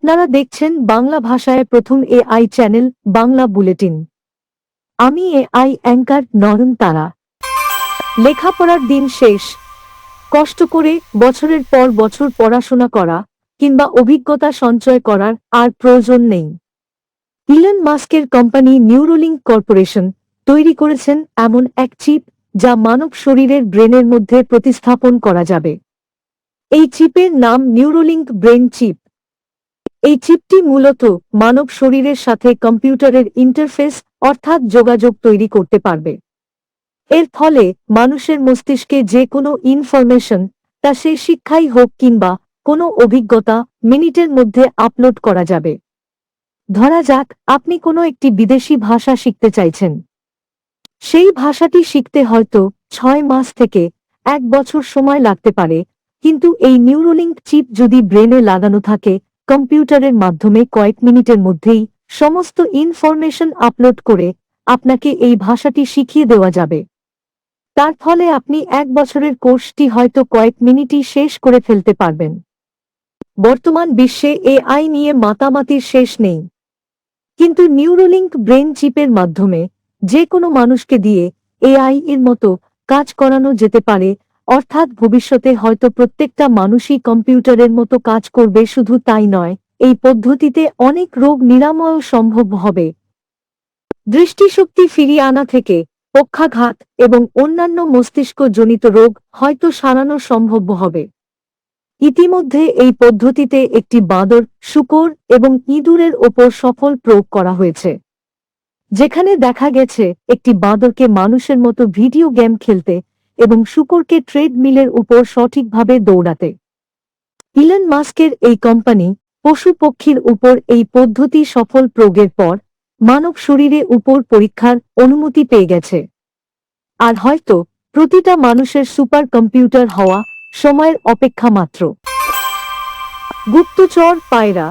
আপনারা দেখছেন বাংলা ভাষায় প্রথম এআই চ্যানেল বাংলা বুলেটিন। আমি এআই অ্যাঙ্কার নয়ন তারা। লেখাপড়ার দিন শেষ, কষ্ট করে বছরের পর বছর পড়াশোনা করা কিংবা অভিজ্ঞতা সঞ্চয় করার আর প্রয়োজন নেই। ইলন মাস্কের কোম্পানি নিউরোলিঙ্ক কর্পোরেশন তৈরি করেছেন এমন এক চিপ যা মানব শরীরের ব্রেনের মধ্যে প্রতিস্থাপন করা যাবে। এই চিপের নাম নিউরোলিঙ্ক ব্রেন চিপ। এই চিপটি মূলত মানব শরীরের সাথে কম্পিউটারের ইন্টারফেস অর্থাৎ যোগাযোগ তৈরি করতে পারবে। এর ফলে মানুষের মস্তিষ্কে যে কোনো ইনফরমেশন, তা সে শিক্ষাই হোক কিংবা কোনো অভিজ্ঞতা, মিনিটের মধ্যে আপলোড করা যাবে। ধরা যাক আপনি কোনো একটি বিদেশি ভাষা শিখতে চাইছেন। সেই ভাষাটি শিখতে হয়তো 6 মাস থেকে 1 বছর সময় লাগতে পারে, কিন্তু এই নিউরোলিঙ্ক চিপ যদি ব্রেনে লাগানো থাকে, কম্পিউটারের মাধ্যমে কয়েক মিনিটের মধ্যেই সমস্ত ইনফরমেশন আপলোড করে আপনাকে এই ভাষাটি শিখিয়ে দেওয়া যাবে। তার ফলে আপনি 1 বছরের কোর্সটি হয়তো কয়েক মিনিটই শেষ করে ফেলতে পারবেন। বর্তমান বিশ্বে এআই নিয়ে মাতামাতির শেষ নেই, কিন্তু নিউরোলিঙ্ক ব্রেন চিপের মাধ্যমে যে কোনো মানুষকে দিয়ে এআই এর মতো কাজ করানো যেতে পারে, অর্থাৎ ভবিষ্যতে হয়তো প্রত্যেকটা মানুষই কম্পিউটারের মতো কাজ করবে। শুধু তাই নয়, এই পদ্ধতিতে অনেক রোগ নিরাময়ও সম্ভব হবে। দৃষ্টিশক্তি ফিরিয়ে আনা থেকে পক্ষাঘাত এবং অন্যান্য মস্তিষ্কজনিত রোগ হয়তো সারানো সম্ভব হবে। ইতিমধ্যে এই পদ্ধতিতে একটি বাঁদর, শূকর এবং ইঁদুরের ওপর সফল প্রয়োগ করা হয়েছে, যেখানে দেখা গেছে একটি বাঁদরকে মানুষের মতো ভিডিও গেম খেলতে এবং শূকরকে ট্রেডমিলের উপর সঠিকভাবে দৌড়াতে। ইলন মাস্কের এই কোম্পানি পশু পক্ষীর উপর এই পদ্ধতি সফল প্রয়োগের পর মানব শরীরে উপর পরীক্ষার অনুমতি পেয়ে গেছে। আর হয়তো প্রতিটা মানুষের সুপার কম্পিউটার হওয়া সময়ের অপেক্ষা মাত্র। গুপ্তচর পায়রা।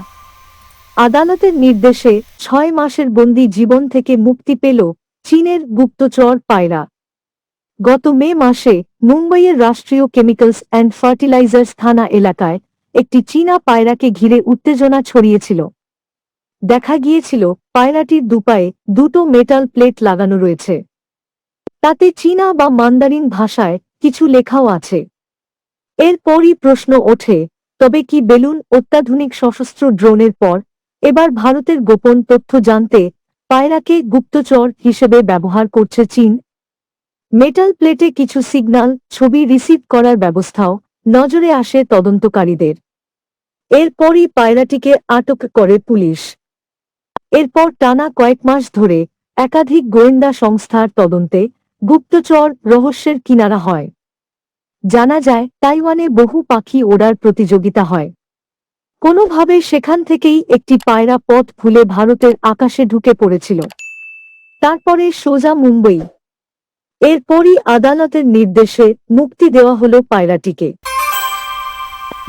আদালতের নির্দেশে 6 মাসের বন্দি জীবন থেকে মুক্তি পেল চীনের গুপ্তচর পায়রা। গত মে মাসে মুম্বইয়ের রাষ্ট্রীয় কেমিক্যালস অ্যান্ড ফার্টিলাইজার্স থানা এলাকায় একটি চীনা পায়রাকে ঘিরে উত্তেজনা ছড়িয়েছিল। দেখা গিয়েছিল পায়রাটির দুপায়ে 2টো মেটাল প্লেট লাগানো রয়েছে। তাতে চীনা বা মান্দারিন ভাষায় কিছু লেখাও আছে। এরপরই প্রশ্ন ওঠে, তবে কি বেলুন অত্যাধুনিক সশস্ত্র ড্রোনের পর এবার ভারতের গোপন তথ্য জানতে পায়রাকে গুপ্তচর হিসেবে ব্যবহার করছে চীন? মেটাল প্লেটে কিছু সিগন্যাল, ছবি রিসিভ করার ব্যবস্থাও নজরে আসে তদন্তকারীদের। এরপরই পায়রাটিকে আটক করে পুলিশ। এরপর টানা কয়েক মাস ধরে একাধিক গোয়েন্দা সংস্থার তদন্তে গুপ্তচর রহস্যের কিনারা হয়। জানা যায় তাইওয়ানে বহু পাখি ওড়ার প্রতিযোগিতা হয়। কোনোভাবে সেখান থেকেই একটি পায়রা পথ ভুলে ভারতের আকাশে ঢুকে পড়েছিল, তারপরে সোজা মুম্বই। এরপরই আদালতের নির্দেশে মুক্তি দেওয়া হলো পায়রাটিকে।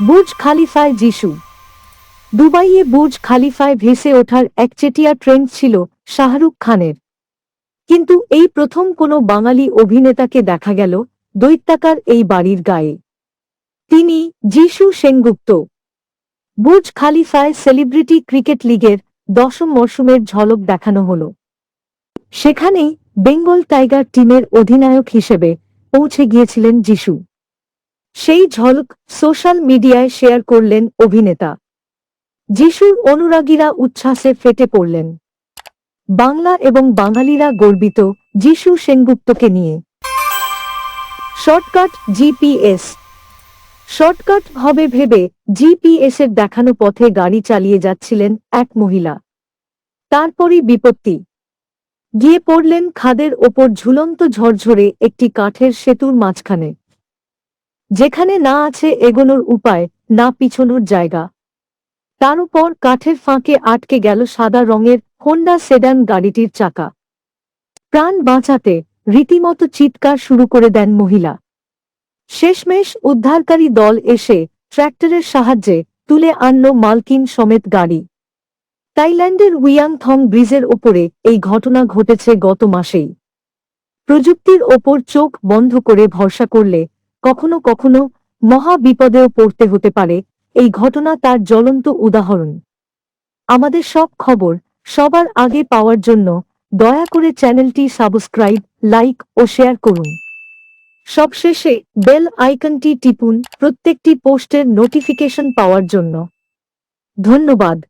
বুর্জ খালিফায় যিশু। দুবাইয়ে বুর্জ খালিফায় ভেসে ওঠার একচেটিয়া ট্রেন্ড ছিল শাহরুখ খানের, কিন্তু এই প্রথম কোনো বাঙালি অভিনেতাকে দেখা গেল দৈত্যাকার এই বাড়ির গায়ে। তিনি যিশু সেনগুপ্ত। বুর্জ খালিফায় সেলিব্রিটি ক্রিকেট লিগের 10ম মরশুমের ঝলক দেখানো হলো। সেখানেই বেঙ্গল টাইগার টিমের অধিনায়ক হিসেবে পৌঁছে গিয়েছিলেন যিশু। সেই ঝলক সোশ্যাল মিডিয়ায় শেয়ার করলেন অভিনেতা। যিশুর অনুরাগীরা উচ্ছ্বাসে ফেটে পড়লেন। বাংলা এবং বাঙালিরা গর্বিত যিশু সেনগুপ্তকে নিয়ে। Shortcut GPS. শর্টকাট হবে ভেবে জিপিএসের দেখানো পথে গাড়ি চালিয়ে যাচ্ছিলেন এক মহিলা। তারপরই বিপত্তি। গিয়ে পড়লেন খাদের ওপর ঝুলন্ত ঝরঝরে একটি কাঠের সেতুর মাঝখানে, যেখানে না আছে এগোনোর উপায়, না পিছনোর জায়গা। তার উপর কাঠের ফাঁকে আটকে গেল সাদা রঙের হোন্ডা সেডান গাড়িটির চাকা। প্রাণ বাঁচাতে রীতিমতো চিৎকার শুরু করে দেন মহিলা। শেষমেশ উদ্ধারকারী দল এসে ট্র্যাক্টরের সাহায্যে তুলে আনল মালকিন সমেত গাড়ি। থাইল্যান্ডের উইয়াংথং ব্রিজের ওপরে এই ঘটনা ঘটেছে গত মাসেই। প্রযুক্তির ওপর চোখ বন্ধ করে ভরসা করলে কখনো কখনো মহা বিপদেও পড়তে হতে পারে। এই ঘটনা তার জ্বলন্ত উদাহরণ। আমাদের সব খবর সবার আগে পাওয়ার জন্য দয়া করে চ্যানেলটি সাবস্ক্রাইব, লাইক ও শেয়ার করুন। সবশেষে বেল আইকনটি টিপুন প্রত্যেকটি পোস্টের নোটিফিকেশন পাওয়ার জন্য। ধন্যবাদ।